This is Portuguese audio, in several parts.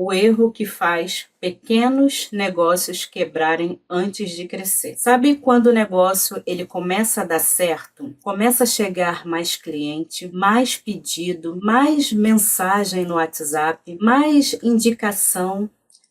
O erro que faz pequenos negócios quebrarem antes de crescer. Sabe quando o negócio ele começa a dar certo? Começa a chegar mais cliente, mais pedido, mais mensagem no WhatsApp, mais indicação,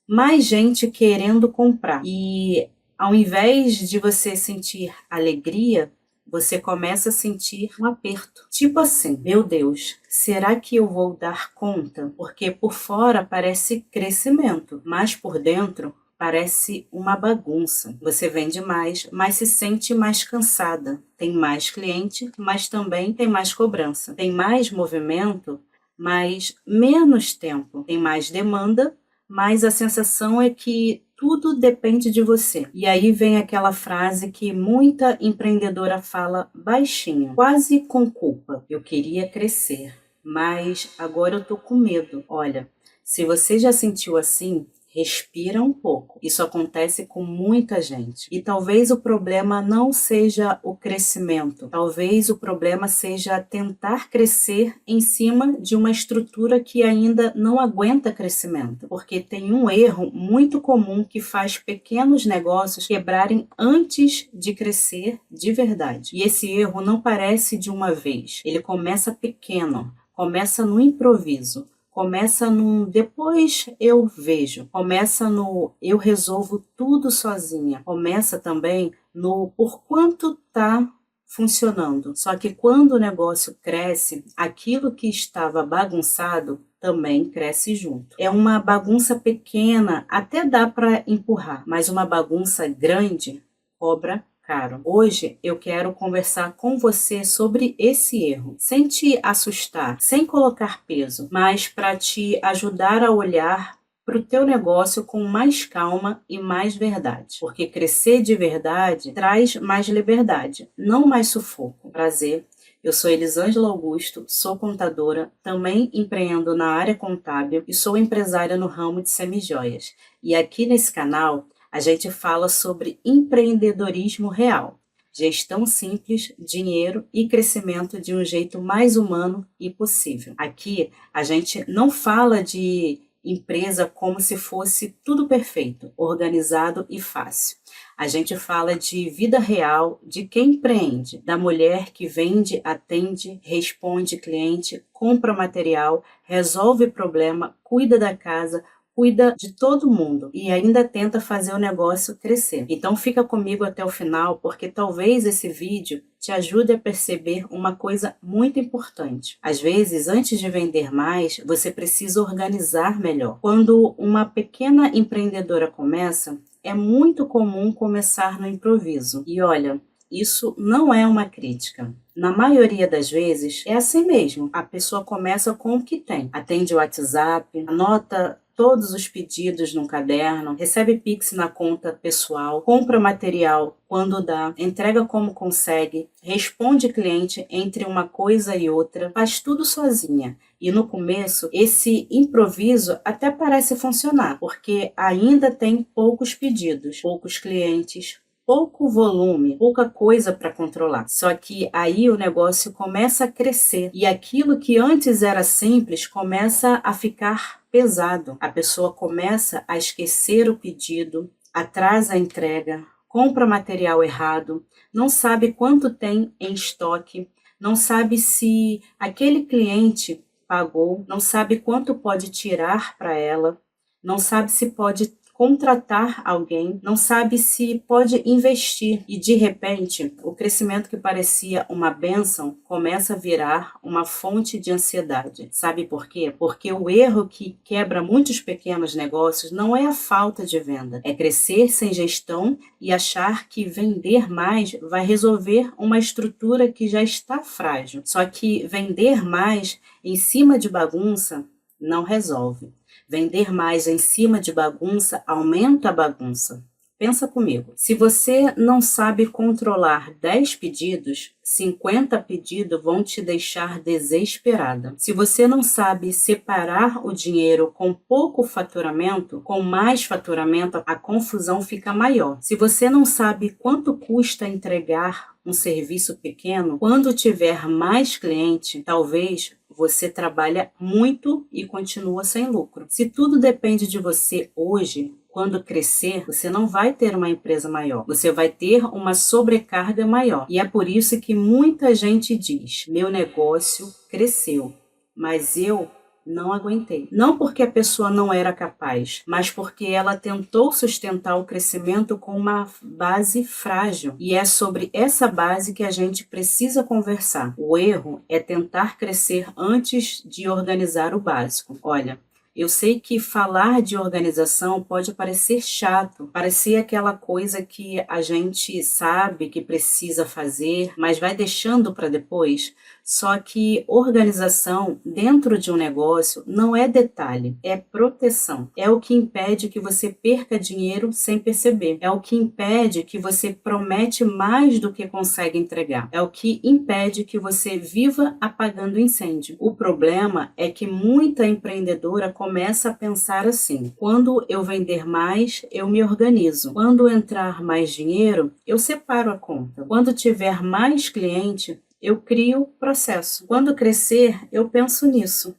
mais gente querendo comprar. E ao invés de você sentir alegria, você começa a sentir um aperto. Tipo assim, meu Deus, será que eu vou dar conta? Porque por fora parece crescimento, mas por dentro parece uma bagunça. Você vende mais, mas se sente mais cansada. Tem mais cliente, mas também tem mais cobrança. Tem mais movimento, mas menos tempo. Tem mais demanda, mas a sensação é que tudo depende de você. E aí vem aquela frase que muita empreendedora fala baixinho, quase com culpa. Eu queria crescer, mas agora eu tô com medo. Olha, se você já sentiu assim, respira um pouco. Isso acontece com muita gente. E talvez o problema não seja o crescimento. Talvez o problema seja tentar crescer em cima de uma estrutura que ainda não aguenta crescimento. Porque tem um erro muito comum que faz pequenos negócios quebrarem antes de crescer de verdade. E esse erro não parece de uma vez. Ele começa pequeno, começa no improviso. Começa no depois eu vejo, começa no eu resolvo tudo sozinha, começa também no por quanto tá funcionando. Só que quando o negócio cresce, aquilo que estava bagunçado também cresce junto. É uma bagunça pequena, até dá para empurrar, mas uma bagunça grande cobra caro. Hoje eu quero conversar com você sobre esse erro, sem te assustar, sem colocar peso, mas para te ajudar a olhar para o teu negócio com mais calma e mais verdade. Porque crescer de verdade traz mais liberdade, não mais sufoco. Prazer. Eu sou Elisângela Augusto, sou contadora, também empreendo na área contábil e sou empresária no ramo de semijoias. E aqui nesse canal a gente fala sobre empreendedorismo real, gestão simples, dinheiro e crescimento de um jeito mais humano e possível. Aqui a gente não fala de empresa como se fosse tudo perfeito, organizado e fácil. A gente fala de vida real, de quem empreende, da mulher que vende, atende, responde cliente, compra material, resolve problema, cuida da casa, cuida de todo mundo e ainda tenta fazer o negócio crescer. Então fica comigo até o final, porque talvez esse vídeo te ajude a perceber uma coisa muito importante. Às vezes, antes de vender mais, você precisa organizar melhor. Quando uma pequena empreendedora começa, é muito comum começar no improviso. E olha, isso não é uma crítica. Na maioria das vezes, é assim mesmo. A pessoa começa com o que tem. Atende o WhatsApp, anota todos os pedidos num caderno, recebe Pix na conta pessoal, compra material quando dá, entrega como consegue, responde cliente entre uma coisa e outra, faz tudo sozinha. E no começo, esse improviso até parece funcionar, porque ainda tem poucos pedidos, poucos clientes, pouco volume, pouca coisa para controlar. Só que aí o negócio começa a crescer e aquilo que antes era simples começa a ficar pesado. A pessoa começa a esquecer o pedido, atrasa a entrega, compra material errado, não sabe quanto tem em estoque, não sabe se aquele cliente pagou, não sabe quanto pode tirar para ela, não sabe se pode contratar alguém, não sabe se pode investir e de repente o crescimento que parecia uma bênção começa a virar uma fonte de ansiedade. Sabe por quê? Porque o erro que quebra muitos pequenos negócios não é a falta de venda, é crescer sem gestão e achar que vender mais vai resolver uma estrutura que já está frágil. Só que vender mais em cima de bagunça não resolve. Vender mais em cima de bagunça aumenta a bagunça. Pensa comigo. Se você não sabe controlar 10 pedidos, 50 pedidos vão te deixar desesperada. Se você não sabe separar o dinheiro com pouco faturamento, com mais faturamento, a confusão fica maior. Se você não sabe quanto custa entregar um serviço pequeno, quando tiver mais cliente, talvez você trabalha muito e continua sem lucro. Se tudo depende de você hoje, quando crescer, você não vai ter uma empresa maior, você vai ter uma sobrecarga maior. E é por isso que muita gente diz: meu negócio cresceu, mas eu não aguentei. Não porque a pessoa não era capaz, mas porque ela tentou sustentar o crescimento com uma base frágil. E é sobre essa base que a gente precisa conversar. O erro é tentar crescer antes de organizar o básico. Olha, eu sei que falar de organização pode parecer chato, parecer aquela coisa que a gente sabe que precisa fazer, mas vai deixando para depois. Só que organização dentro de um negócio não é detalhe, é proteção. É o que impede que você perca dinheiro sem perceber. É o que impede que você promete mais do que consegue entregar. É o que impede que você viva apagando incêndio. O problema é que muita empreendedora começa a pensar assim: quando eu vender mais, eu me organizo. Quando entrar mais dinheiro, eu separo a conta. Quando tiver mais cliente, eu crio processo. Quando crescer, eu penso nisso.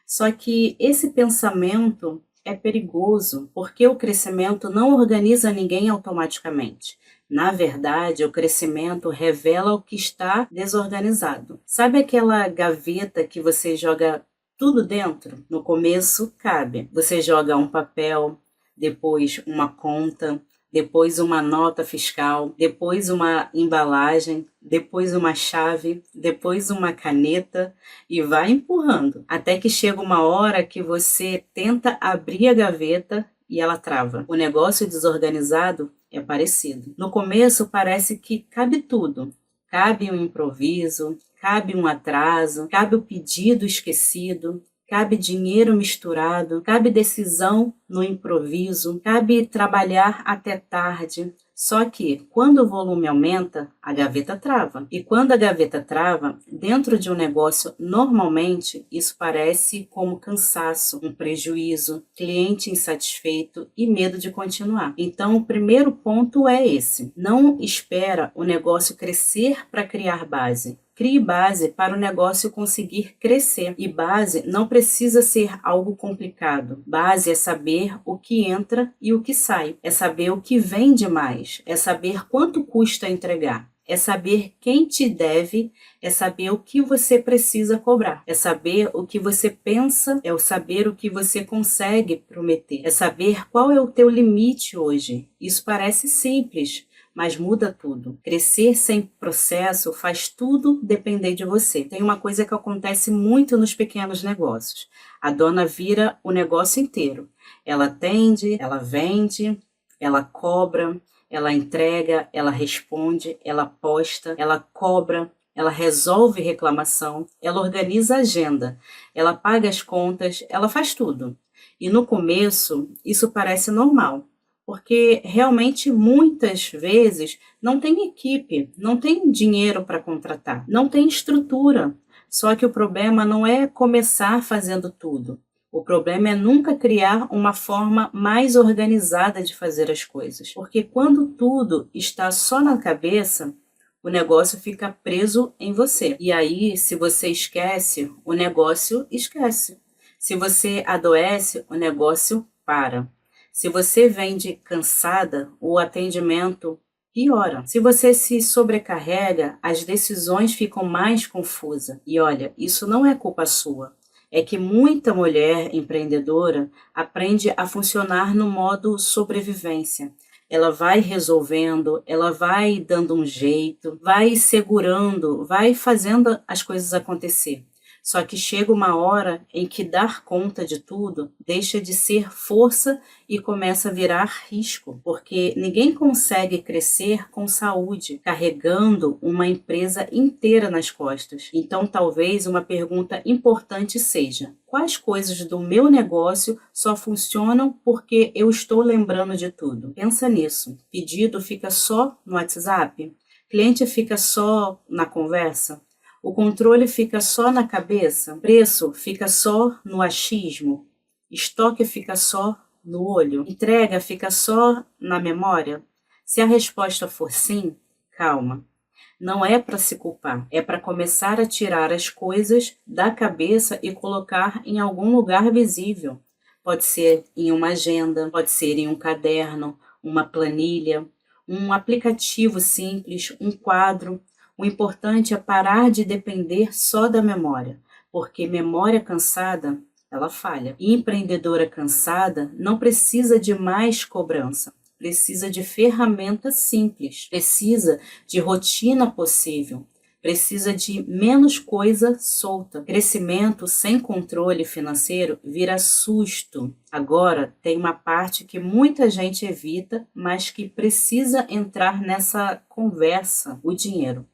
Só que esse pensamento é perigoso, porque o crescimento não organiza ninguém automaticamente. Na verdade, o crescimento revela o que está desorganizado. Sabe aquela gaveta que você joga tudo dentro? No começo, cabe. Você joga um papel, depois uma conta, depois uma nota fiscal, depois uma embalagem, depois uma chave, depois uma caneta e vai empurrando, até que chega uma hora que você tenta abrir a gaveta e ela trava. O negócio desorganizado é parecido. No começo parece que cabe tudo. Cabe um improviso, cabe um atraso, cabe o pedido esquecido, cabe dinheiro misturado, cabe decisão no improviso, cabe trabalhar até tarde. Só que, quando o volume aumenta, a gaveta trava. E quando a gaveta trava, dentro de um negócio, normalmente, isso parece como cansaço, um prejuízo, cliente insatisfeito e medo de continuar. Então, o primeiro ponto é esse. Não espera o negócio crescer para criar base. Crie base para o negócio conseguir crescer. E base não precisa ser algo complicado. Base é saber o que entra e o que sai. É saber o que vende mais. É saber quanto custa entregar. É saber quem te deve, é saber o que você precisa cobrar, é saber o que você pensa, é saber o que você consegue prometer, é saber qual é o teu limite hoje. Isso parece simples, mas muda tudo. Crescer sem processo faz tudo depender de você. Tem uma coisa que acontece muito nos pequenos negócios. A dona vira o negócio inteiro. Ela atende, ela vende, ela cobra, ela entrega, ela responde, ela posta, ela cobra, ela resolve reclamação, ela organiza a agenda, ela paga as contas, ela faz tudo. E no começo, isso parece normal, porque realmente muitas vezes não tem equipe, não tem dinheiro para contratar, não tem estrutura. Só que o problema não é começar fazendo tudo. O problema é nunca criar uma forma mais organizada de fazer as coisas. Porque quando tudo está só na cabeça, o negócio fica preso em você. E aí, se você esquece, o negócio esquece. Se você adoece, o negócio para. Se você vende cansada, o atendimento piora. Se você se sobrecarrega, as decisões ficam mais confusas. E olha, isso não é culpa sua. É que muita mulher empreendedora aprende a funcionar no modo sobrevivência. Ela vai resolvendo, ela vai dando um jeito, vai segurando, vai fazendo as coisas acontecer. Só que chega uma hora em que dar conta de tudo deixa de ser força e começa a virar risco, porque ninguém consegue crescer com saúde, carregando uma empresa inteira nas costas. Então, talvez uma pergunta importante seja: quais coisas do meu negócio só funcionam porque eu estou lembrando de tudo? Pensa nisso. Pedido fica só no WhatsApp? Cliente fica só na conversa? O controle fica só na cabeça? Preço fica só no achismo? Estoque fica só no olho? Entrega fica só na memória? Se a resposta for sim, calma. Não é para se culpar, é para começar a tirar as coisas da cabeça e colocar em algum lugar visível. Pode ser em uma agenda, pode ser em um caderno, uma planilha, um aplicativo simples, um quadro. O importante é parar de depender só da memória, porque memória cansada, ela falha. E empreendedora cansada não precisa de mais cobrança. Precisa de ferramenta simples, precisa de rotina possível, precisa de menos coisa solta. Crescimento sem controle financeiro vira susto. Agora, tem uma parte que muita gente evita, mas que precisa entrar nessa conversa: o dinheiro.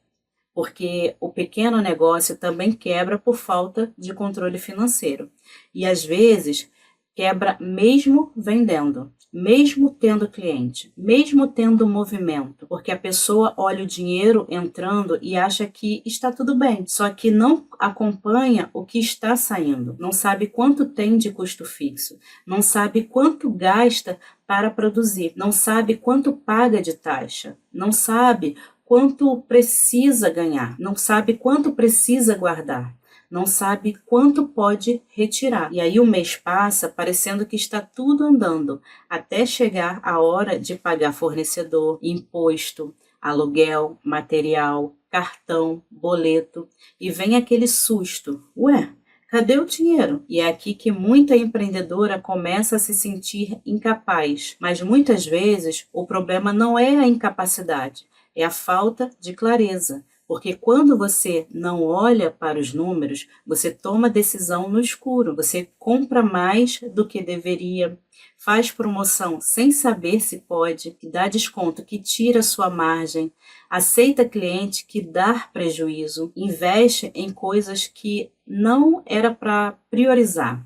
Porque o pequeno negócio também quebra por falta de controle financeiro. E às vezes quebra mesmo vendendo, mesmo tendo cliente, mesmo tendo movimento, porque a pessoa olha o dinheiro entrando e acha que está tudo bem, só que não acompanha o que está saindo, não sabe quanto tem de custo fixo, não sabe quanto gasta para produzir, não sabe quanto paga de taxa, não sabe quanto precisa ganhar, não sabe quanto precisa guardar, não sabe quanto pode retirar. E aí o mês passa parecendo que está tudo andando, até chegar a hora de pagar fornecedor, imposto, aluguel, material, cartão, boleto, e vem aquele susto: ué, cadê o dinheiro? E é aqui que muita empreendedora começa a se sentir incapaz. Mas muitas vezes o problema não é a incapacidade, é a falta de clareza. Porque quando você não olha para os números, você toma decisão no escuro, você compra mais do que deveria, faz promoção sem saber se pode, que dá desconto, que tira sua margem, aceita cliente que dá prejuízo, investe em coisas que não era para priorizar.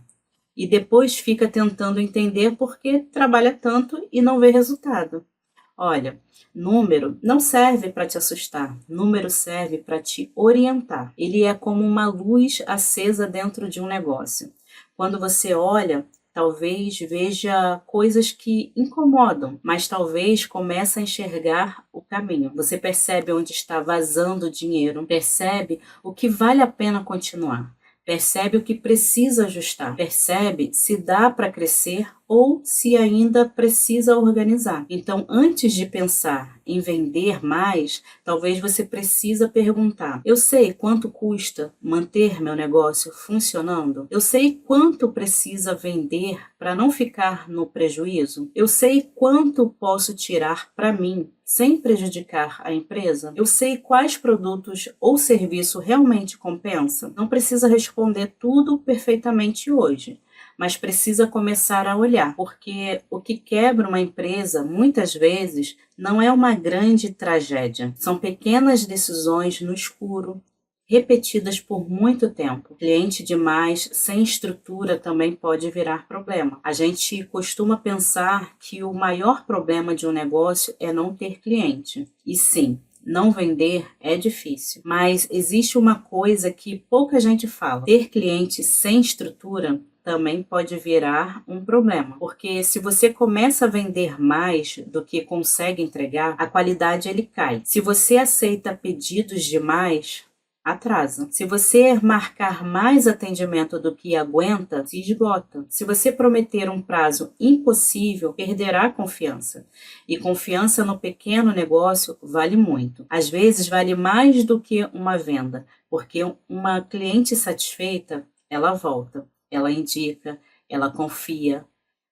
E depois fica tentando entender por que trabalha tanto e não vê resultado. Olha, número não serve para te assustar, número serve para te orientar. Ele é como uma luz acesa dentro de um negócio. Quando você olha, talvez veja coisas que incomodam, mas talvez comece a enxergar o caminho. Você percebe onde está vazando o dinheiro, percebe o que vale a pena continuar. Percebe o que precisa ajustar, percebe se dá para crescer ou se ainda precisa organizar. Então, antes de pensar em vender mais, talvez você precisa perguntar: eu sei quanto custa manter meu negócio funcionando? Eu sei quanto precisa vender para não ficar no prejuízo? Eu sei quanto posso tirar para mim sem prejudicar a empresa? Eu sei quais produtos ou serviço realmente compensa? Não precisa responder tudo perfeitamente hoje, mas precisa começar a olhar, porque o que quebra uma empresa, muitas vezes, não é uma grande tragédia. São pequenas decisões no escuro, repetidas por muito tempo. Cliente demais, sem estrutura, também pode virar problema. A gente costuma pensar que o maior problema de um negócio é não ter cliente. E sim, não vender é difícil, mas existe uma coisa que pouca gente fala: ter cliente sem estrutura também pode virar um problema, porque se você começa a vender mais do que consegue entregar, a qualidade ele cai. Se você aceita pedidos demais, atrasa. Se você marcar mais atendimento do que aguenta, se esgota. Se você prometer um prazo impossível, perderá a confiança. E confiança no pequeno negócio vale muito. Às vezes vale mais do que uma venda, porque uma cliente satisfeita, ela volta, ela indica, ela confia,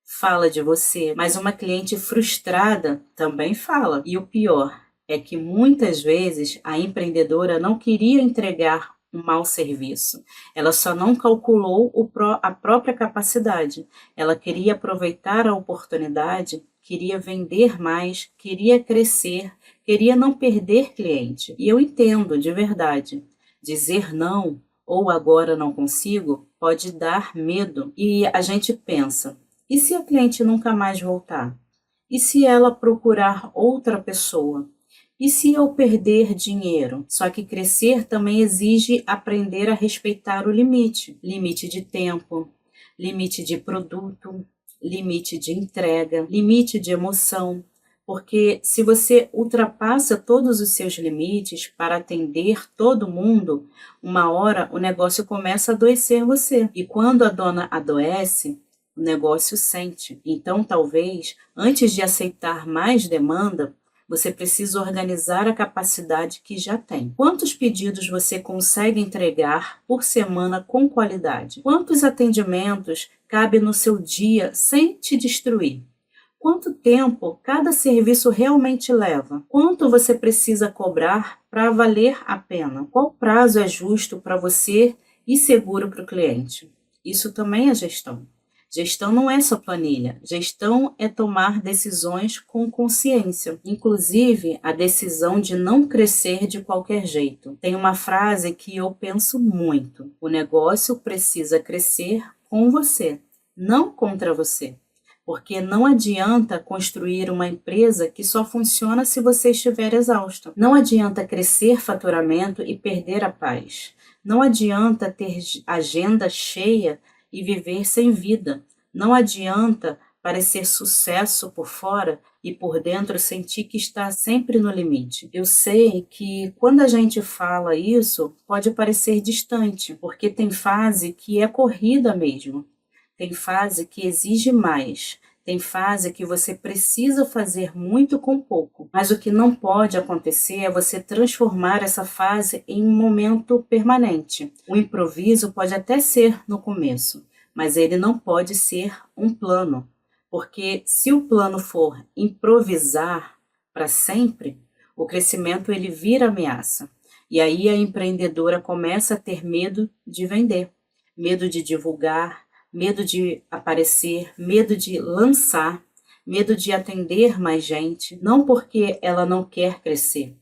fala de você, mas uma cliente frustrada também fala. E o pior é que muitas vezes a empreendedora não queria entregar um mau serviço. Ela só não calculou a própria capacidade. Ela queria aproveitar a oportunidade, queria vender mais, queria crescer, queria não perder cliente. E eu entendo, de verdade. Dizer não ou agora não consigo pode dar medo. E a gente pensa, e se a cliente nunca mais voltar? E se ela procurar outra pessoa? E se eu perder dinheiro? Só que crescer também exige aprender a respeitar o limite. Limite de tempo, limite de produto, limite de entrega, limite de emoção. Porque se você ultrapassa todos os seus limites para atender todo mundo, uma hora o negócio começa a adoecer você. E quando a dona adoece, o negócio sente. Então, talvez, antes de aceitar mais demanda, você precisa organizar a capacidade que já tem. Quantos pedidos você consegue entregar por semana com qualidade? Quantos atendimentos cabe no seu dia sem te destruir? Quanto tempo cada serviço realmente leva? Quanto você precisa cobrar para valer a pena? Qual prazo é justo para você e seguro para o cliente? Isso também é gestão. Gestão não é só planilha. Gestão é tomar decisões com consciência. Inclusive, a decisão de não crescer de qualquer jeito. Tem uma frase que eu penso muito. O negócio precisa crescer com você, não contra você. Porque não adianta construir uma empresa que só funciona se você estiver exausto. Não adianta crescer faturamento e perder a paz. Não adianta ter agenda cheia e viver sem vida. Não adianta parecer sucesso por fora e por dentro sentir que está sempre no limite. Eu sei que quando a gente fala isso, pode parecer distante, porque tem fase que é corrida mesmo. Tem fase que exige mais. Tem fase que você precisa fazer muito com pouco. Mas o que não pode acontecer é você transformar essa fase em um momento permanente. O improviso pode até ser no começo, mas ele não pode ser um plano. Porque se o plano for improvisar para sempre, o crescimento ele vira ameaça. E aí a empreendedora começa a ter medo de vender, medo de divulgar, medo de aparecer, medo de lançar, medo de atender mais gente, não porque ela não quer crescer,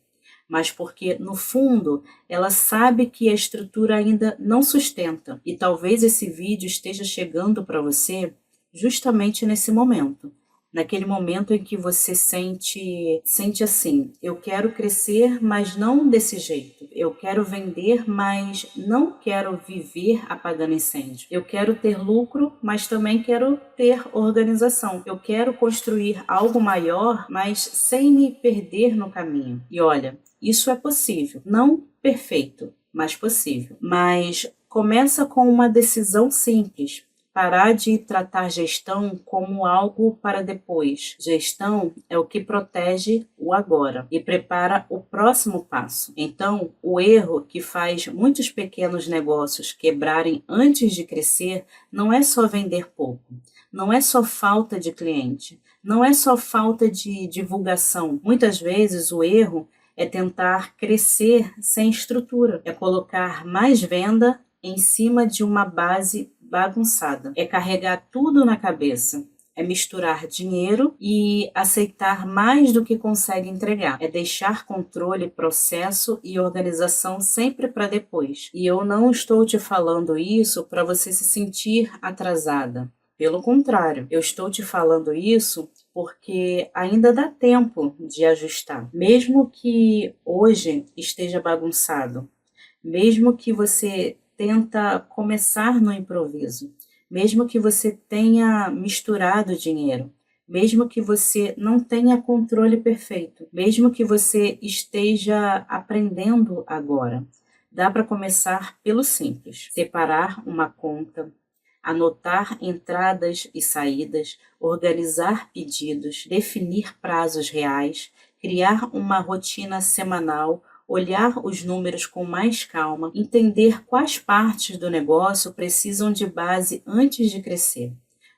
mas porque, no fundo, ela sabe que a estrutura ainda não sustenta. E talvez esse vídeo esteja chegando para você justamente nesse momento. Naquele momento em que você sente assim, eu quero crescer, mas não desse jeito. Eu quero vender, mas não quero viver apagando incêndio. Eu quero ter lucro, mas também quero ter organização. Eu quero construir algo maior, mas sem me perder no caminho. E olha, isso é possível. Não perfeito, mas possível. Mas começa com uma decisão simples. Parar de tratar gestão como algo para depois. Gestão é o que protege o agora e prepara o próximo passo. Então, o erro que faz muitos pequenos negócios quebrarem antes de crescer não é só vender pouco, não é só falta de cliente, não é só falta de divulgação. Muitas vezes o erro é tentar crescer sem estrutura, é colocar mais venda em cima de uma base bagunçada. É carregar tudo na cabeça. É misturar dinheiro e aceitar mais do que consegue entregar. É deixar controle, processo e organização sempre para depois. E eu não estou te falando isso para você se sentir atrasada. Pelo contrário, eu estou te falando isso porque ainda dá tempo de ajustar. Mesmo que hoje esteja bagunçado, mesmo que você tenta começar no improviso, mesmo que você tenha misturado dinheiro, mesmo que você não tenha controle perfeito, mesmo que você esteja aprendendo agora, dá para começar pelo simples: separar uma conta, anotar entradas e saídas, organizar pedidos, definir prazos reais, criar uma rotina semanal, olhar os números com mais calma, entender quais partes do negócio precisam de base antes de crescer.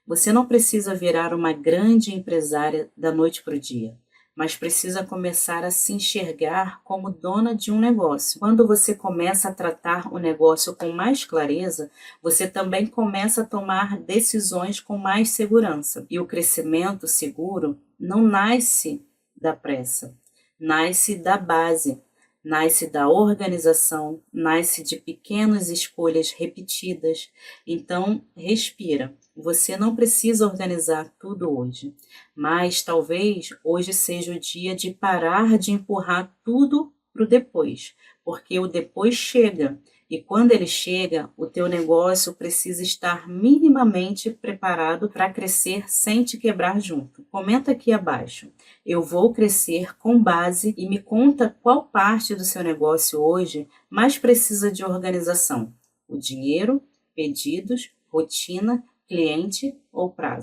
Você não precisa virar uma grande empresária da noite para o dia, mas precisa começar a se enxergar como dona de um negócio. Quando você começa a tratar o negócio com mais clareza, você também começa a tomar decisões com mais segurança. E o crescimento seguro não nasce da pressa, nasce da base, nasce da organização, nasce de pequenas escolhas repetidas. Então, respira. Você não precisa organizar tudo hoje, mas talvez hoje seja o dia de parar de empurrar tudo para o depois, porque o depois chega. E quando ele chega, o teu negócio precisa estar minimamente preparado para crescer sem te quebrar junto. Comenta aqui abaixo. Eu vou crescer com base e me conta qual parte do seu negócio hoje mais precisa de organização. O dinheiro, pedidos, rotina, cliente ou prazo.